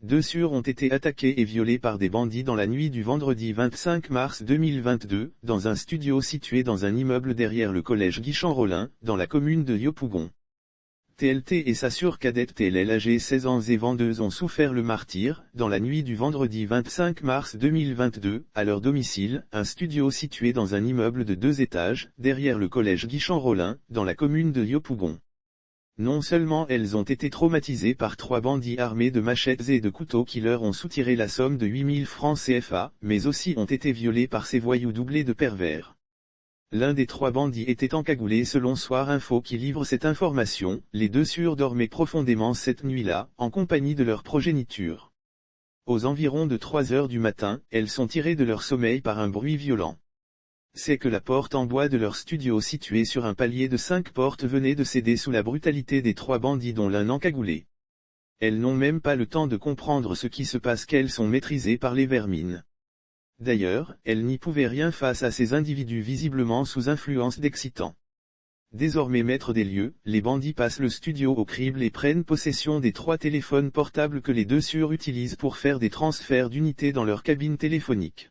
Deux sûrs ont été attaqués et violés par des bandits dans la nuit du vendredi 25 mars 2022, dans un studio situé dans un immeuble derrière le collège Guichard-Rollin, dans la commune de Yopougon. TLT et sa sœur cadette TLL âgée 16 ans et 22 ont souffert le martyre, dans la nuit du vendredi 25 mars 2022, à leur domicile, un studio situé dans un immeuble de 2 étages, derrière le collège Guichard-Rollin, dans la commune de Yopougon. Non seulement elles ont été traumatisées par 3 bandits armés de machettes et de couteaux qui leur ont soutiré la somme de 8000 francs CFA, mais aussi ont été violées par ces voyous doublés de pervers. L'un des 3 bandits était encagoulé selon Soir Info qui livre cette information. Les deux sûrs dormaient profondément cette nuit-là, en compagnie de leur progéniture. Aux environs de 3 heures du matin, elles sont tirées de leur sommeil par un bruit violent. C'est que la porte en bois de leur studio situé sur un palier de 5 portes venait de céder sous la brutalité des 3 bandits dont l'un encagoulé. Elles n'ont même pas le temps de comprendre ce qui se passe qu'elles sont maîtrisées par les vermines. D'ailleurs, elles n'y pouvaient rien face à ces individus visiblement sous influence d'excitants. Désormais maîtres des lieux, les bandits passent le studio au crible et prennent possession des 3 téléphones portables que les deux sûrs utilisent pour faire des transferts d'unités dans leur cabine téléphonique.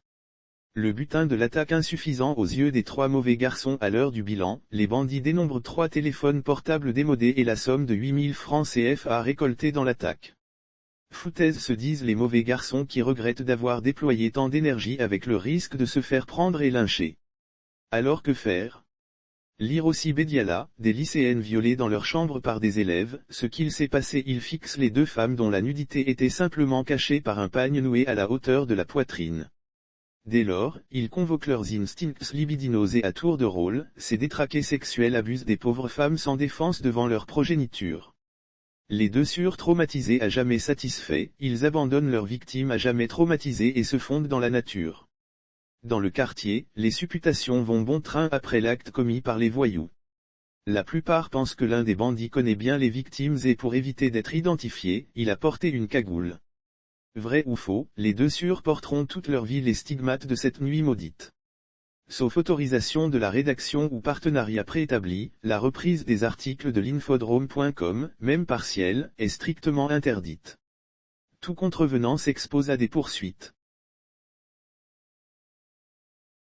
Le butin de l'attaque insuffisant aux yeux des 3 mauvais garçons à l'heure du bilan, les bandits dénombrent 3 téléphones portables démodés et la somme de 8000 francs CFA récoltés dans l'attaque. Foutaise se disent les mauvais garçons qui regrettent d'avoir déployé tant d'énergie avec le risque de se faire prendre et lyncher. Alors que faire? Lire aussi Bédiala, des lycéennes violées dans leur chambre par des élèves, ce qu'il s'est passé. Il fixe les 2 femmes dont la nudité était simplement cachée par un pagne noué à la hauteur de la poitrine. Dès lors, ils convoquent leurs instincts libidineux et à tour de rôle, ces détraqués sexuels abusent des pauvres femmes sans défense devant leur progéniture. Les deux sûrs traumatisés à jamais satisfaits, ils abandonnent leurs victimes à jamais traumatisées et se fondent dans la nature. Dans le quartier, les supputations vont bon train après l'acte commis par les voyous. La plupart pensent que l'un des bandits connaît bien les victimes et pour éviter d'être identifié, il a porté une cagoule. Vrai ou faux, les deux sûrs porteront toute leur vie les stigmates de cette nuit maudite. Sauf autorisation de la rédaction ou partenariat préétabli, la reprise des articles de l'infodrome.com, même partielle, est strictement interdite. Tout contrevenant s'expose à des poursuites.